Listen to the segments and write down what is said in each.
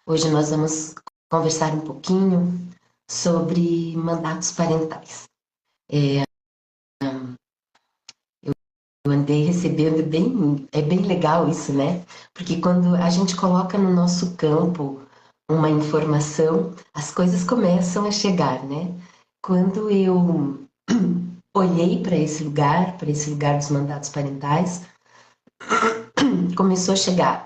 Hoje nós vamos conversar um pouquinho sobre mandatos parentais. Eu andei recebendo é bem legal isso, né? Porque quando a gente coloca no nosso campo uma informação, as coisas começam a chegar, né? Quando eu olhei para esse lugar dos mandatos parentais, começou a chegar.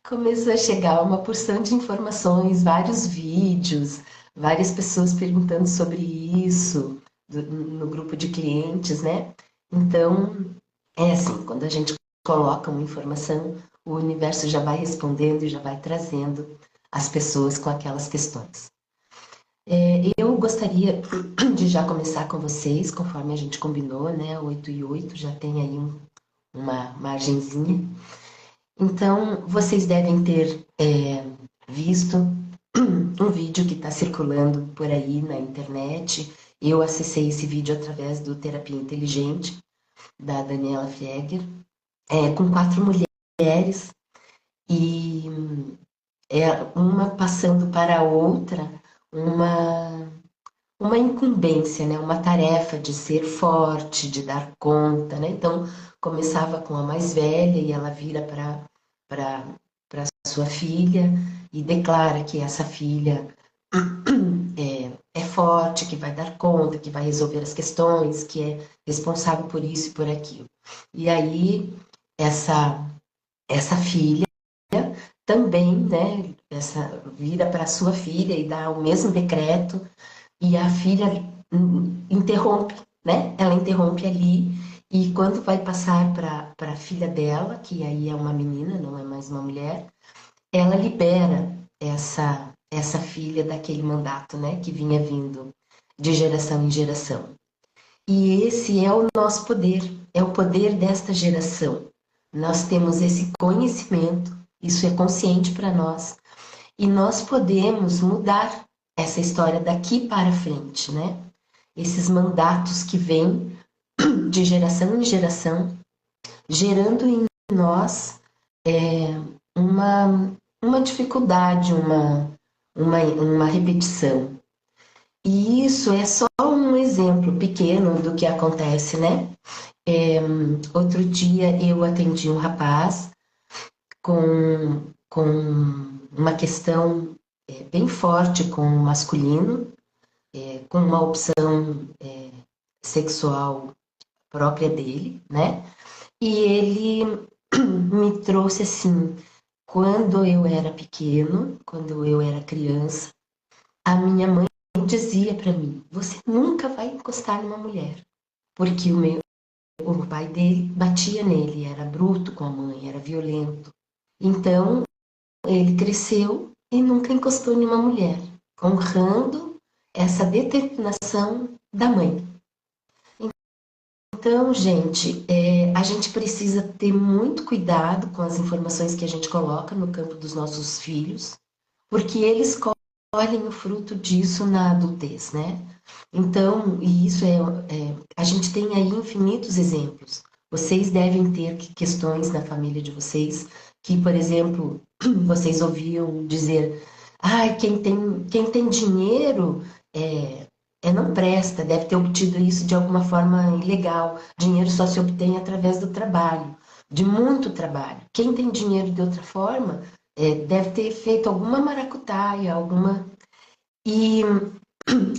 Começou a chegar uma porção de informações, vários vídeos, várias pessoas perguntando sobre isso no grupo de clientes, né? Então, é assim, quando a gente coloca uma informação, o universo já vai respondendo e já vai trazendo as pessoas com aquelas questões. Eu gostaria de já começar com vocês, conforme a gente combinou, né? 8 e 8, já tem aí uma margenzinha. Então, vocês devem ter visto um vídeo que está circulando por aí na internet. Eu acessei esse vídeo através do Terapia Inteligente, da Daniela Fieger, com 4 mulheres, e uma passando para a outra uma, uma incumbência, né? Uma tarefa de ser forte, de dar conta, né? Então, começava com a mais velha e ela vira para sua filha e declara que essa filha é forte, que vai dar conta, que vai resolver as questões, que é responsável por isso e por aquilo. E aí, essa, essa filha também, né, essa, vira para sua filha e dá o mesmo decreto, e a filha interrompe, né? Ela interrompe ali, e quando vai passar para a filha dela, que aí é uma menina, não é mais uma mulher, ela libera essa filha daquele mandato, né, que vinha vindo de geração em geração. E esse é o nosso poder, é o poder desta geração. Nós temos esse conhecimento, isso é consciente para nós, e nós podemos mudar essa história daqui para frente, né? Esses mandatos que vêm de geração em geração, gerando em nós uma dificuldade, uma repetição. E isso é só um exemplo pequeno do que acontece, né? Outro dia eu atendi um rapaz com uma questão bem forte com o masculino, com uma opção sexual própria dele, né? E ele me trouxe assim, quando eu era pequeno, quando eu era criança, a minha mãe dizia para mim: você nunca vai encostar numa mulher, porque o pai dele batia nele, era bruto com a mãe, era violento. Então, ele cresceu e nunca encostou em uma mulher, honrando essa determinação da mãe. Então, gente, a gente precisa ter muito cuidado com as informações que a gente coloca no campo dos nossos filhos, porque eles colhem o fruto disso na adultez, né? Então, e isso a gente tem aí infinitos exemplos. Vocês devem ter questões na família de vocês que, por exemplo, vocês ouviam dizer, ai, quem tem dinheiro não presta, deve ter obtido isso de alguma forma ilegal. Dinheiro só se obtém através do trabalho, de muito trabalho. Quem tem dinheiro de outra forma deve ter feito alguma maracutaia, alguma. E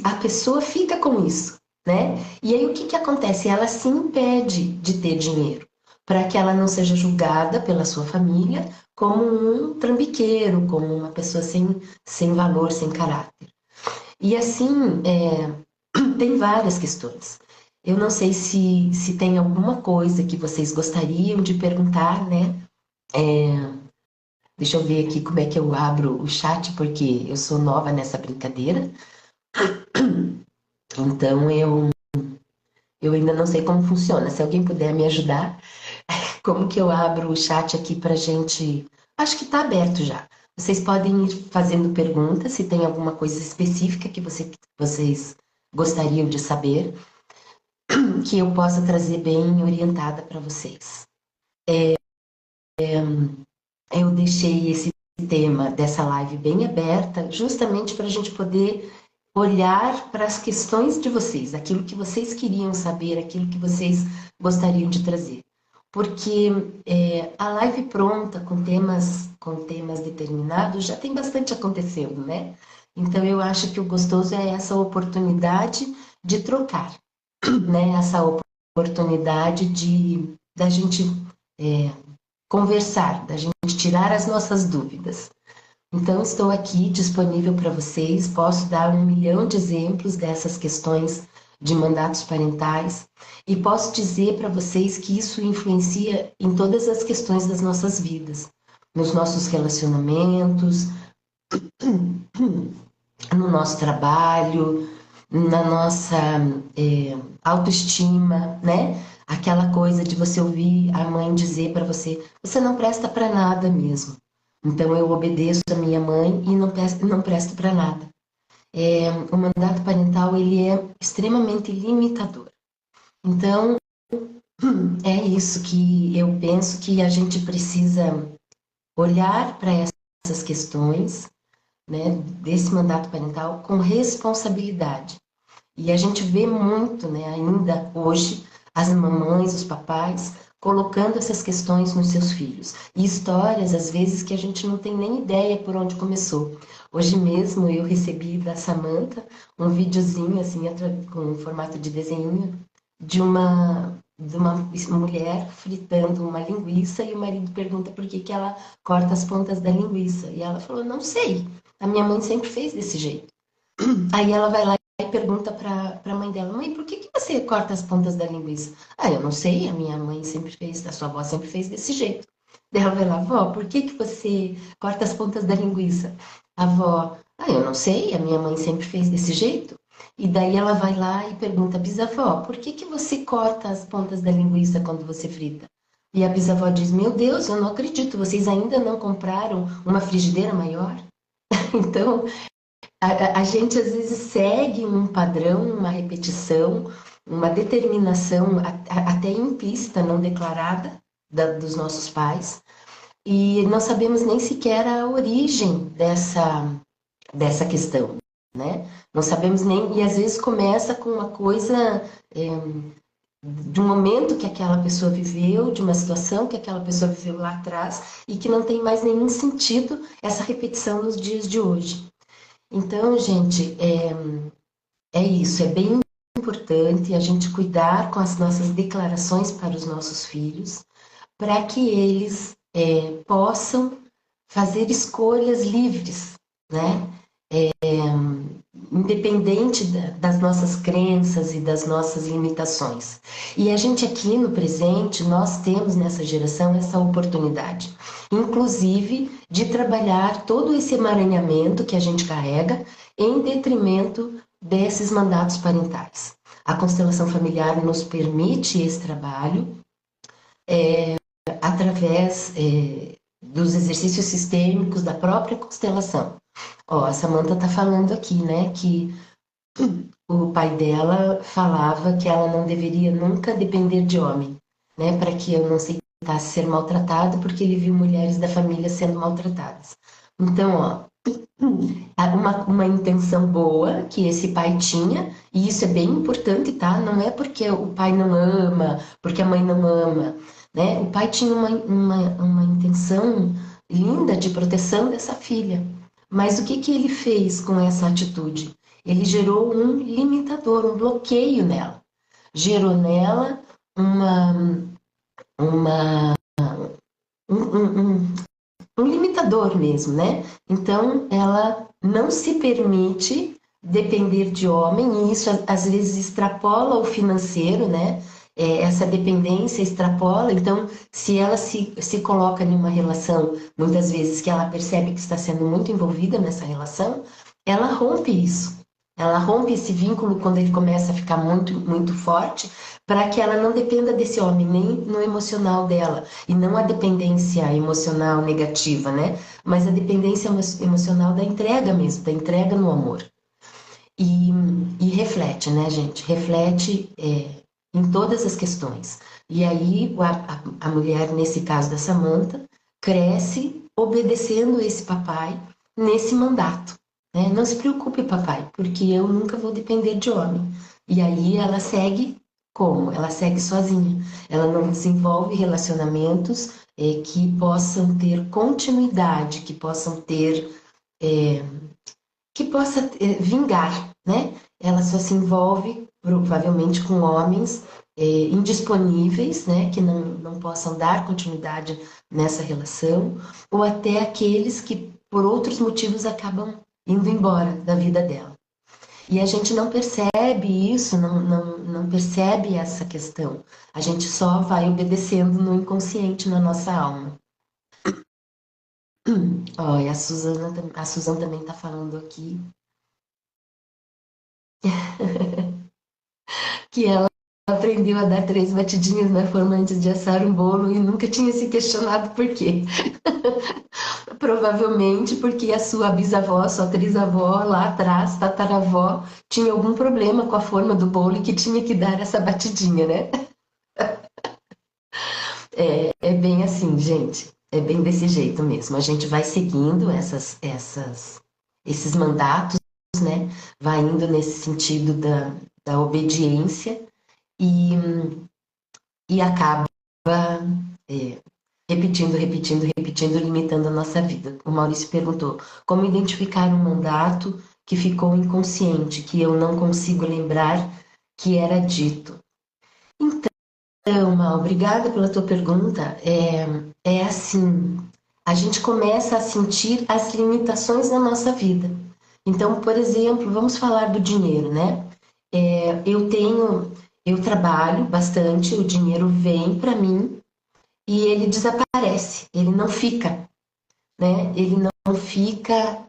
a pessoa fica com isso, né? E aí o que acontece? Ela se impede de ter dinheiro, para que ela não seja julgada pela sua família como um trambiqueiro, como uma pessoa sem valor, sem caráter. E assim, tem várias questões. Eu não sei se tem alguma coisa que vocês gostariam de perguntar, né? Deixa eu ver aqui como é que eu abro o chat, porque eu sou nova nessa brincadeira. Então, eu ainda não sei como funciona. Se alguém puder me ajudar, como que eu abro o chat aqui para gente. Acho que está aberto já. Vocês podem ir fazendo perguntas, se tem alguma coisa específica que vocês gostariam de saber, que eu possa trazer bem orientada para vocês. Eu deixei esse tema dessa live bem aberta, justamente para a gente poder olhar para as questões de vocês, aquilo que vocês queriam saber, aquilo que vocês gostariam de trazer. Porque a live pronta, com temas determinados, já tem bastante acontecendo, né? Então, eu acho que o gostoso é essa oportunidade de trocar, né? Essa oportunidade da gente conversar, da gente tirar as nossas dúvidas. Então, estou aqui disponível para vocês, posso dar 1 milhão de exemplos dessas questões de mandatos parentais e posso dizer para vocês que isso influencia em todas as questões das nossas vidas, nos nossos relacionamentos, no nosso trabalho, na nossa autoestima, né? Aquela coisa de você ouvir a mãe dizer para você, você não presta para nada mesmo. Então eu obedeço a minha mãe e não presto para nada. O mandato parental ele é extremamente limitador. Então é isso que eu penso que a gente precisa olhar para essas questões, né, desse mandato parental com responsabilidade. E a gente vê muito, né, ainda hoje, as mamães, os papais, colocando essas questões nos seus filhos. E histórias, às vezes, que a gente não tem nem ideia por onde começou. Hoje mesmo eu recebi da Samantha um videozinho, assim, com formato de desenho, de uma mulher fritando uma linguiça e o marido pergunta por que ela corta as pontas da linguiça. E ela falou, não sei, a minha mãe sempre fez desse jeito. Aí ela vai lá e pergunta para a mãe dela, mãe, por que você corta as pontas da linguiça? Ah, eu não sei, a minha mãe sempre fez, a sua avó sempre fez desse jeito. Daí ela vai lá, vó, por que você corta as pontas da linguiça? A avó, ah, eu não sei, a minha mãe sempre fez desse jeito. E daí ela vai lá e pergunta, bisavó, por que você corta as pontas da linguiça quando você frita? E a bisavó diz, meu Deus, eu não acredito, vocês ainda não compraram uma frigideira maior? Então, a gente às vezes segue um padrão, uma repetição, uma determinação até implícita, não declarada, dos nossos pais, e não sabemos nem sequer a origem dessa questão, né? Não sabemos nem, e às vezes começa com uma coisa de um momento que aquela pessoa viveu, de uma situação que aquela pessoa viveu lá atrás, e que não tem mais nenhum sentido essa repetição nos dias de hoje. Então, gente, é isso, é bem importante a gente cuidar com as nossas declarações para os nossos filhos, para que eles possam fazer escolhas livres, né? Independente das nossas crenças e das nossas limitações. E a gente aqui no presente, nós temos nessa geração essa oportunidade, inclusive de trabalhar todo esse emaranhamento que a gente carrega em detrimento desses mandatos parentais. A constelação familiar nos permite esse trabalho através dos exercícios sistêmicos da própria constelação. Ó, a Samantha está falando aqui, né, que o pai dela falava que ela não deveria nunca depender de homem, né, para que eu não aceitasse ser maltratada, porque ele viu mulheres da família sendo maltratadas. Então, ó, uma intenção boa que esse pai tinha, e isso é bem importante, tá? Não é porque o pai não ama, porque a mãe não ama, né? O pai tinha uma intenção linda de proteção dessa filha. Mas o que ele fez com essa atitude? Ele gerou um limitador, um bloqueio nela. Gerou nela um limitador mesmo, né? Então, ela não se permite depender de homem, e isso às vezes extrapola o financeiro, né? Essa dependência extrapola, então, se ela se coloca em uma relação, muitas vezes que ela percebe que está sendo muito envolvida nessa relação, ela rompe isso. Ela rompe esse vínculo quando ele começa a ficar muito, muito forte, para que ela não dependa desse homem, nem no emocional dela. E não a dependência emocional negativa, né? Mas a dependência emocional da entrega mesmo, da entrega no amor. E reflete, né, gente? Reflete em todas as questões. E aí a mulher, nesse caso da Samantha, cresce obedecendo esse papai nesse mandato, né? Não se preocupe, papai, porque eu nunca vou depender de homem. E aí ela segue como? Ela segue sozinha. Ela não desenvolve relacionamentos que possam ter continuidade, que possam ter, que possa vingar, né? Ela só se envolve provavelmente com homens indisponíveis, né? Que não possam dar continuidade nessa relação, ou até aqueles que por outros motivos acabam indo embora da vida dela. E a gente não percebe isso, não percebe essa questão. A gente só vai obedecendo no inconsciente, na nossa alma. Ó, e a Suzana também está falando aqui que ela aprendeu a dar 3 batidinhas na forma antes de assar um bolo e nunca tinha se questionado por quê. Provavelmente porque a sua bisavó, sua trisavó, lá atrás, tataravó, tinha algum problema com a forma do bolo e que tinha que dar essa batidinha, né? É bem assim, gente. É bem desse jeito mesmo. A gente vai seguindo esses mandatos, né? Vai indo nesse sentido da obediência e, e acaba é, repetindo, limitando a nossa vida. O Maurício perguntou: como identificar um mandato que ficou inconsciente, que eu não consigo lembrar que era dito? Então, Mal, obrigada pela tua pergunta. É assim, a gente começa a sentir as limitações da nossa vida. Então, por exemplo, vamos falar do dinheiro, né? Eu trabalho bastante, o dinheiro vem para mim e ele desaparece, ele não fica, né? Ele não fica,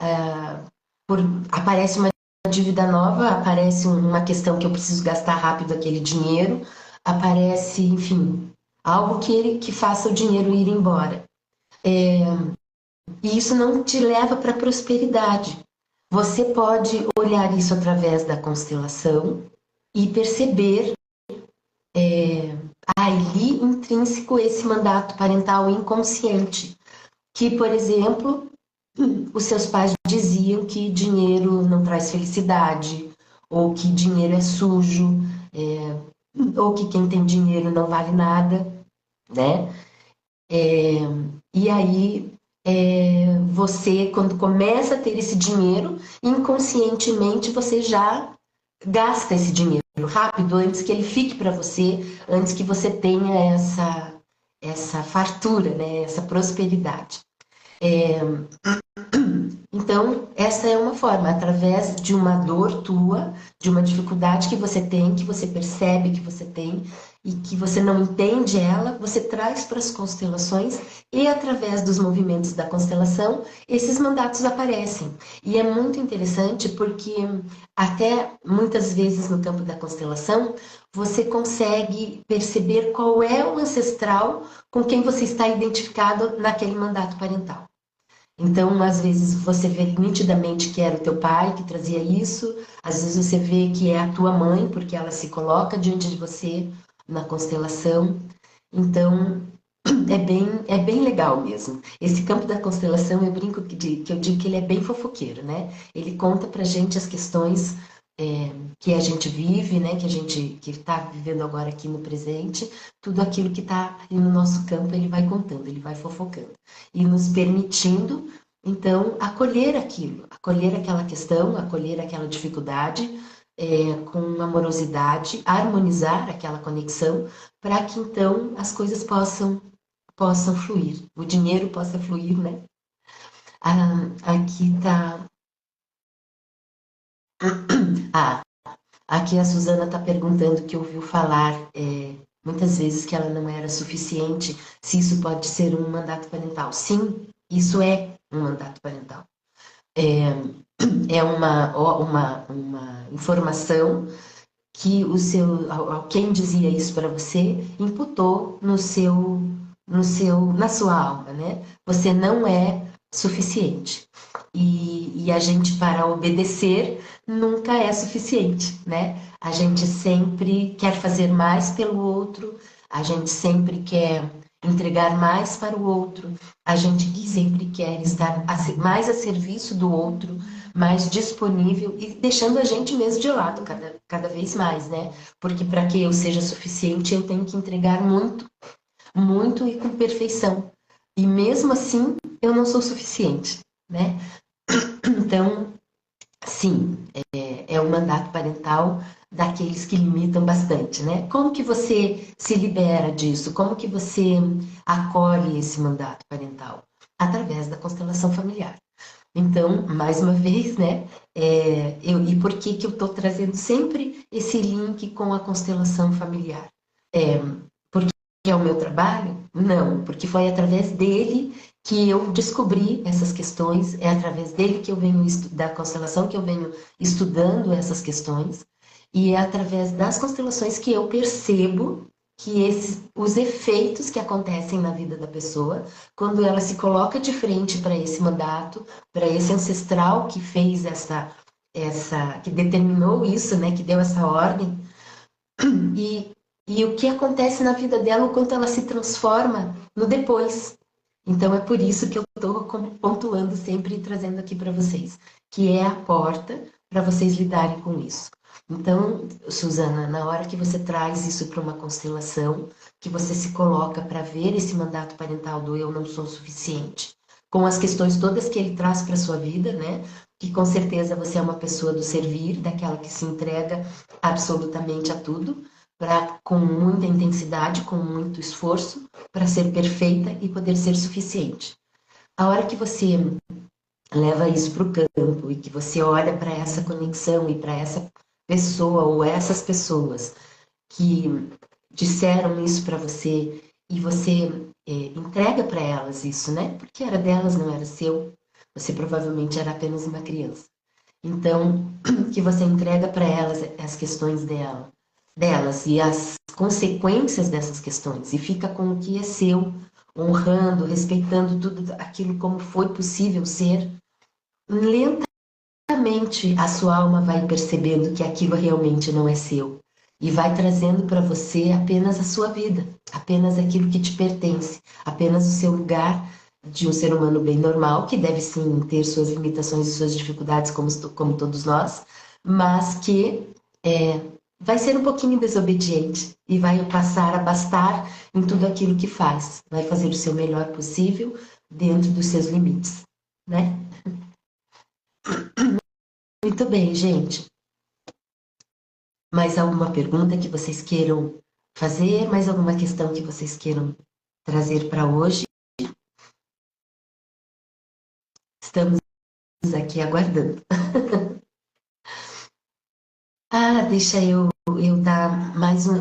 aparece uma dívida nova, aparece uma questão que eu preciso gastar rápido aquele dinheiro, aparece, enfim, algo que faça o dinheiro ir embora. E isso não te leva para a prosperidade. Você pode olhar isso através da constelação e perceber ali intrínseco esse mandato parental inconsciente, que, por exemplo, os seus pais diziam que dinheiro não traz felicidade, ou que dinheiro é sujo, ou que quem tem dinheiro não vale nada, né? E aí você, quando começa a ter esse dinheiro, inconscientemente você já gasta esse dinheiro rápido antes que ele fique para você, antes que você tenha essa fartura, né? Essa prosperidade. Então, essa é uma forma, através de uma dor tua, de uma dificuldade que você tem, que você percebe que você tem e que você não entende ela, você traz para as constelações e através dos movimentos da constelação, esses mandatos aparecem. E é muito interessante porque até muitas vezes no campo da constelação, você consegue perceber qual é o ancestral com quem você está identificado naquele mandato parental. Então, às vezes, você vê nitidamente que era o teu pai que trazia isso, às vezes você vê que é a tua mãe, porque ela se coloca diante de você na constelação. Então, é bem legal mesmo. Esse campo da constelação, eu brinco que eu digo que ele é bem fofoqueiro, né? Ele conta pra gente as questões que a gente vive, né? Que está vivendo agora aqui no presente, tudo aquilo que está no nosso campo, ele vai contando, ele vai fofocando. E nos permitindo, então, acolher aquilo, acolher aquela questão, acolher aquela dificuldade, com amorosidade, harmonizar aquela conexão, para que então as coisas possam fluir, o dinheiro possa fluir, né? Aqui tá. Ah, aqui a Suzana está perguntando que ouviu falar muitas vezes que ela não era suficiente, se isso pode ser um mandato parental. Sim, isso é um mandato parental. É uma informação que quem dizia isso para você imputou na sua alma, né? Você não é suficiente. E a gente, para obedecer, nunca é suficiente, né? A gente sempre quer fazer mais pelo outro, a gente sempre quer entregar mais para o outro. A gente que sempre quer estar mais a serviço do outro, mais disponível e deixando a gente mesmo de lado cada vez mais, né? Porque para que eu seja suficiente, eu tenho que entregar muito, muito e com perfeição. E mesmo assim, eu não sou suficiente, né? Então, sim, é o mandato parental daqueles que limitam bastante, né? Como que você se libera disso? Como que você acolhe esse mandato parental? Através da constelação familiar. Então, mais uma vez, né? E por que que eu estou trazendo sempre esse link com a constelação familiar? É, porque é o meu trabalho? Não, porque foi através dele que eu descobri essas questões, é através dele que eu venho da constelação que eu venho estudando essas questões, e é através das constelações que eu percebo que os efeitos que acontecem na vida da pessoa, quando ela se coloca de frente para esse mandato, para esse ancestral que fez que determinou isso, né, que deu essa ordem, e, e o que acontece na vida dela, o quanto ela se transforma no depois. Então é por isso que eu estou pontuando sempre e trazendo aqui para vocês, que é a porta para vocês lidarem com isso. Então, Suzana, na hora que você traz isso para uma constelação, que você se coloca para ver esse mandato parental do eu não sou suficiente, com as questões todas que ele traz para sua vida, né? Que com certeza você é uma pessoa do servir, daquela que se entrega absolutamente a tudo, com muita intensidade, com muito esforço, para ser perfeita e poder ser suficiente. A hora que você leva isso para o campo e que você olha para essa conexão e para essa pessoa ou essas pessoas que disseram isso para você e você entrega para elas isso, né? Porque era delas, não era seu. Você provavelmente era apenas uma criança. Então, que você entrega para elas as questões delas e as consequências dessas questões e fica com o que é seu, honrando, respeitando tudo aquilo como foi possível ser, lentamente a sua alma vai percebendo que aquilo realmente não é seu e vai trazendo para você apenas a sua vida, apenas aquilo que te pertence, apenas o seu lugar de um ser humano bem normal, que deve sim ter suas limitações e suas dificuldades, como todos nós, mas que vai ser um pouquinho desobediente e vai passar a bastar em tudo aquilo que faz, vai fazer o seu melhor possível dentro dos seus limites, né? Muito bem, gente. Mais alguma pergunta que vocês queiram fazer? Mais alguma questão que vocês queiram trazer para hoje? Estamos aqui aguardando. Deixa eu dar mais um.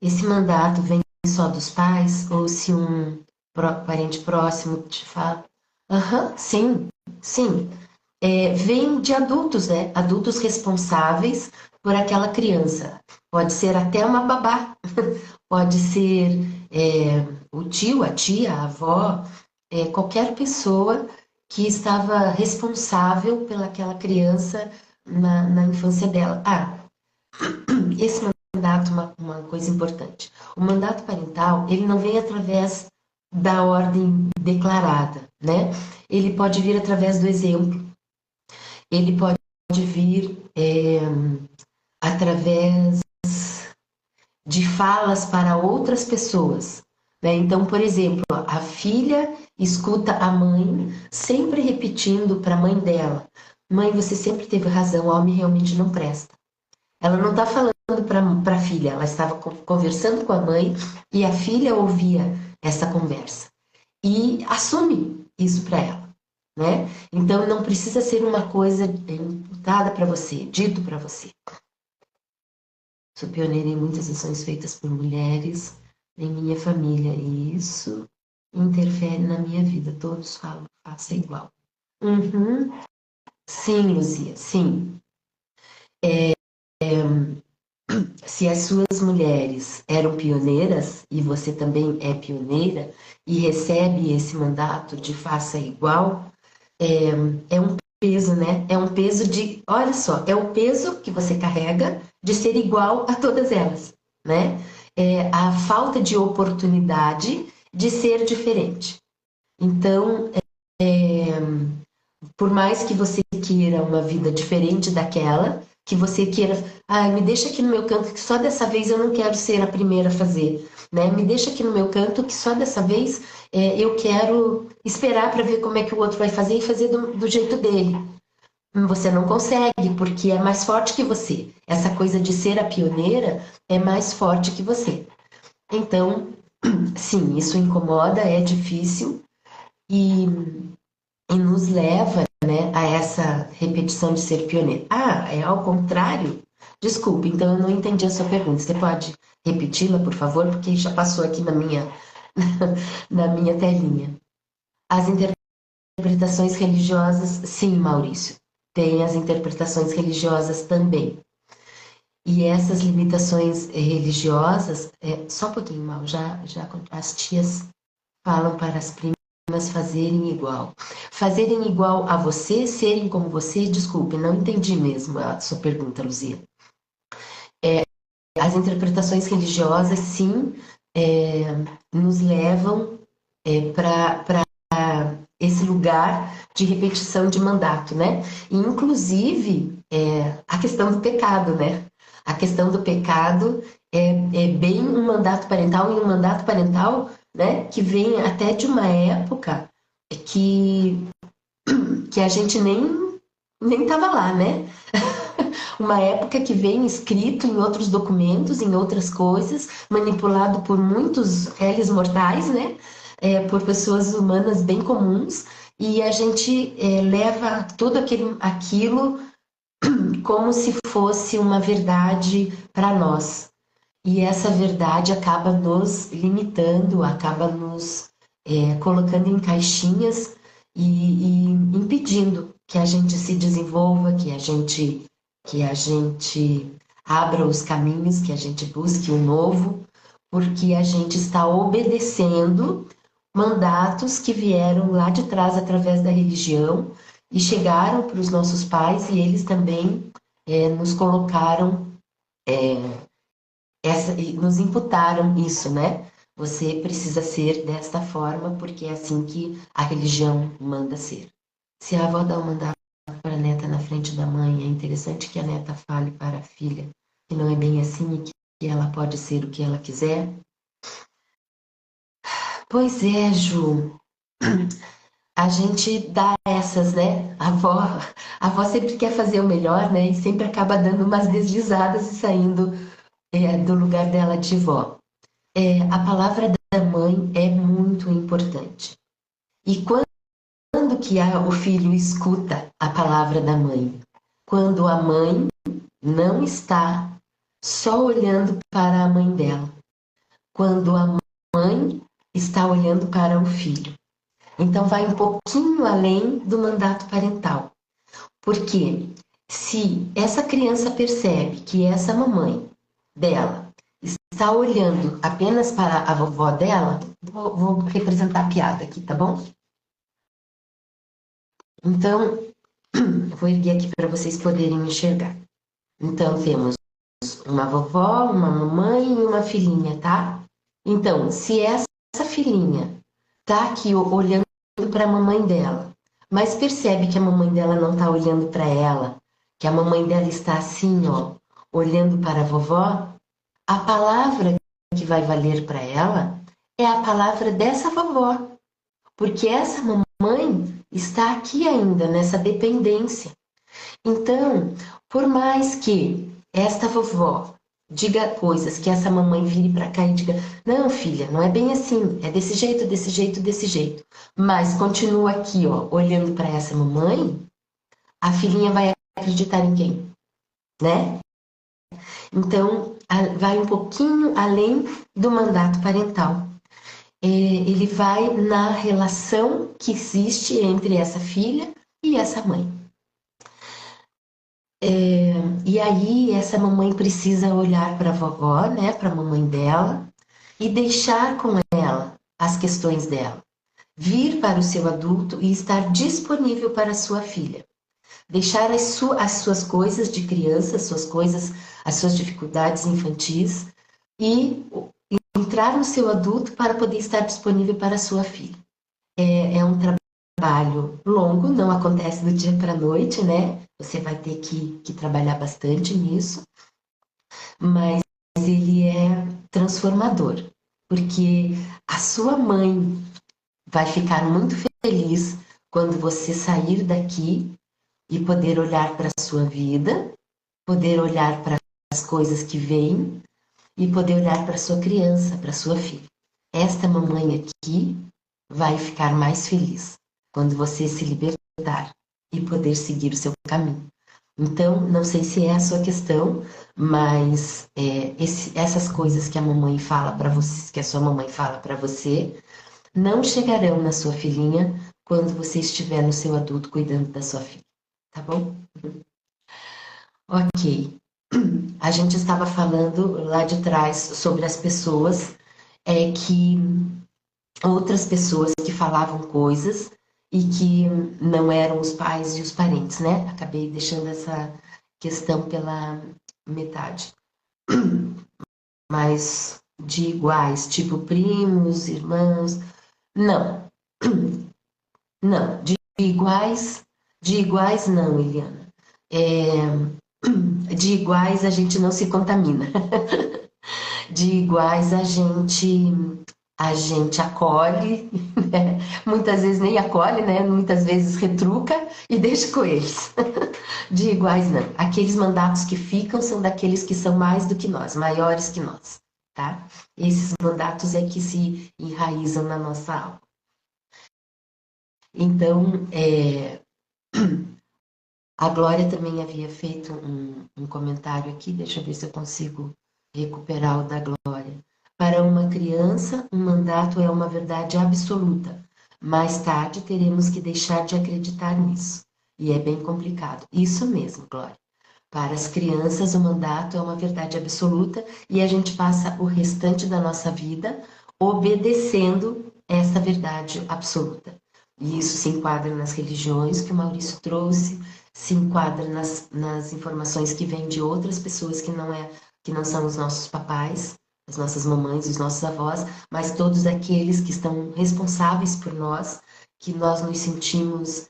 Esse mandato vem só dos pais ou se um parente próximo te fala? Sim, sim. Vem de adultos, né? Adultos responsáveis por aquela criança. Pode ser até uma babá, pode ser o tio, a tia, a avó, qualquer pessoa que estava responsável pelaquela criança na infância dela. Esse mandato, uma coisa importante. O mandato parental, ele não vem através da ordem declarada, né? Ele pode vir através do exemplo, ele pode vir através de falas para outras pessoas, né? Então, por exemplo, a filha escuta a mãe sempre repetindo para a mãe dela: mãe, você sempre teve razão, o homem realmente não presta. Ela não está falando para a filha, ela estava conversando com a mãe e a filha ouvia essa conversa e assume isso para ela, né? Então não precisa ser uma coisa imputada para você, dito para você. Sou pioneira em muitas ações feitas por mulheres em minha família e isso interfere na minha vida. Todos falam, faça igual. Uhum. Sim, Luzia, sim. Se as suas mulheres eram pioneiras e você também é pioneira e recebe esse mandato de faça igual, é um peso, né? É um peso de, olha só, é o peso que você carrega de ser igual a todas elas, né? é a falta de oportunidade de ser diferente. Então, por mais que você queira uma vida diferente daquela, que você queira, me deixa aqui no meu canto que só dessa vez eu não quero ser a primeira a fazer, né? Me deixa aqui no meu canto que só dessa vez eu quero esperar para ver como é que o outro vai fazer e fazer do jeito dele. Você não consegue, porque é mais forte que você. Essa coisa de ser a pioneira é mais forte que você. Então, sim, isso incomoda, é difícil e nos leva, né, a essa repetição de ser pioneiro. É ao contrário? Desculpe, então eu não entendi a sua pergunta. Você pode repeti-la, por favor, porque já passou aqui na minha, na minha telinha. As interpretações religiosas, sim, Maurício, tem as interpretações religiosas também. E essas limitações religiosas, só um pouquinho, Mal, já as tias falam para as primas fazerem igual. Fazerem igual a você, serem como você, desculpe, não entendi mesmo a sua pergunta, Luzia. As interpretações religiosas, sim, nos levam para esse lugar de repetição de mandato, né? E, inclusive, a questão do pecado, né? A questão do pecado é bem um mandato parental, e um mandato parental, né, que vem até de uma época que a gente nem estava lá, né? Uma época que vem escrito em outros documentos, em outras coisas, manipulado por muitos réis mortais, né? Por pessoas humanas bem comuns, e a gente leva tudo aquilo como se fosse uma verdade para nós. E essa verdade acaba nos limitando, acaba nos colocando em caixinhas e impedindo que a gente se desenvolva, que a gente abra os caminhos, que a gente busque o novo, porque a gente está obedecendo mandatos que vieram lá de trás através da religião e chegaram para os nossos pais e eles também nos colocaram nos imputaram isso, né? Você precisa ser desta forma porque é assim que a religião manda ser. Se a avó dá um mandato para a neta na frente da mãe, é interessante que a neta fale para a filha que não é bem assim e que ela pode ser o que ela quiser. Pois é, Ju. A gente dá essas, né? A avó sempre quer fazer o melhor, né? E sempre acaba dando umas deslizadas e saindo do lugar dela de vó. A palavra da mãe é muito importante. E quando que o filho escuta a palavra da mãe? Quando a mãe não está só olhando para a mãe dela. Quando a mãe está olhando para o filho. Então vai um pouquinho além do mandato parental. Porque se essa criança percebe que essa mamãe dela está olhando apenas para a vovó dela, vou representar a piada aqui, tá bom? Então, vou erguer aqui para vocês poderem enxergar. Então, temos uma vovó, uma mamãe e uma filhinha, tá? Então, se essa filhinha tá aqui olhando para a mamãe dela, mas percebe que a mamãe dela não está olhando para ela, que a mamãe dela está assim, ó, olhando para a vovó, a palavra que vai valer para ela é a palavra dessa vovó, porque essa mamãe está aqui ainda nessa dependência. Então, por mais que esta vovó diga coisas que essa mamãe vire para cá e diga: não, filha, não é bem assim, é desse jeito, desse jeito, desse jeito. Mas continua aqui, ó, olhando para essa mamãe, a filhinha vai acreditar em quem? Né? Então, vai um pouquinho além do mandato parental. Ele vai na relação que existe entre essa filha e essa mãe. E aí, essa mamãe precisa olhar para a vovó, né, para a mamãe dela, e deixar com ela as questões dela. Vir para o seu adulto e estar disponível para a sua filha. Deixar as suas coisas de criança, as suas dificuldades infantis, e entrar no seu adulto para poder estar disponível para a sua filha. É um trabalho longo, não acontece do dia para a noite, né? Você vai ter que trabalhar bastante nisso, mas ele é transformador, porque a sua mãe vai ficar muito feliz quando você sair daqui e poder olhar para a sua vida, poder olhar para as coisas que vêm e poder olhar para a sua criança, para a sua filha. Esta mamãe aqui vai ficar mais feliz quando você se libertar e poder seguir o seu caminho. Então, não sei se é a sua questão, mas essas coisas que a mamãe fala para você, que a sua mamãe fala para você, não chegarão na sua filhinha quando você estiver no seu adulto cuidando da sua filha, tá bom? Ok. A gente estava falando lá de trás sobre as pessoas que outras pessoas que falavam coisas e que não eram os pais e os parentes, né? Acabei deixando essa questão pela metade. Mas de iguais, tipo primos, irmãos, não. Não, de iguais não, Eliana. De iguais a gente não se contamina. De iguais a gente acolhe, né? Muitas vezes nem acolhe, né? Muitas vezes retruca e deixa com eles. De iguais não. Aqueles mandatos que ficam são daqueles que são mais do que nós, maiores que nós, tá? Esses mandatos é que se enraizam na nossa alma. Então, a Glória também havia feito um comentário aqui, deixa eu ver se eu consigo recuperar o da Glória. Para uma criança, um mandato é uma verdade absoluta. Mais tarde teremos que deixar de acreditar nisso. E é bem complicado. Isso mesmo, Glória. Para as crianças, o mandato é uma verdade absoluta e a gente passa o restante da nossa vida obedecendo essa verdade absoluta. E isso se enquadra nas religiões que o Maurício trouxe, se enquadra nas informações que vêm de outras pessoas que não são os nossos papais, as nossas mamães, os nossos avós, mas todos aqueles que estão responsáveis por nós, que nós nos sentimos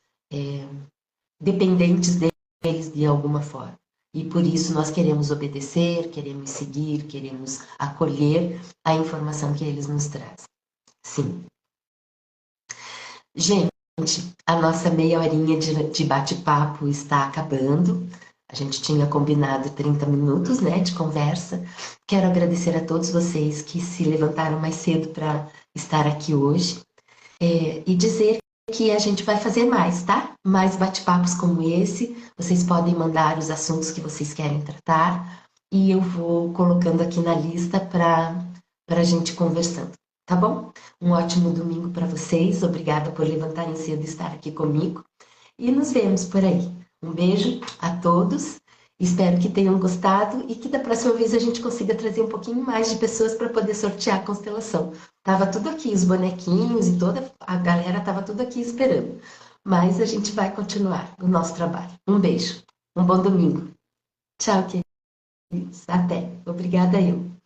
dependentes deles de alguma forma. E por isso nós queremos obedecer, queremos seguir, queremos acolher a informação que eles nos trazem. Sim. Gente, a nossa meia horinha de bate-papo está acabando. A gente tinha combinado 30 minutos, né, de conversa. Quero agradecer a todos vocês que se levantaram mais cedo para estar aqui hoje. E dizer que a gente vai fazer mais, tá? Mais bate-papos como esse. Vocês podem mandar os assuntos que vocês querem tratar e eu vou colocando aqui na lista para a gente conversando, tá bom? Um ótimo domingo para vocês. Obrigada por levantarem cedo e estar aqui comigo. E nos vemos por aí. Um beijo a todos. Espero que tenham gostado e que da próxima vez a gente consiga trazer um pouquinho mais de pessoas para poder sortear a constelação. Tava tudo aqui, os bonequinhos e toda a galera tava tudo aqui esperando. Mas a gente vai continuar o nosso trabalho. Um beijo, um bom domingo. Tchau, queridos. Até. Obrigada eu.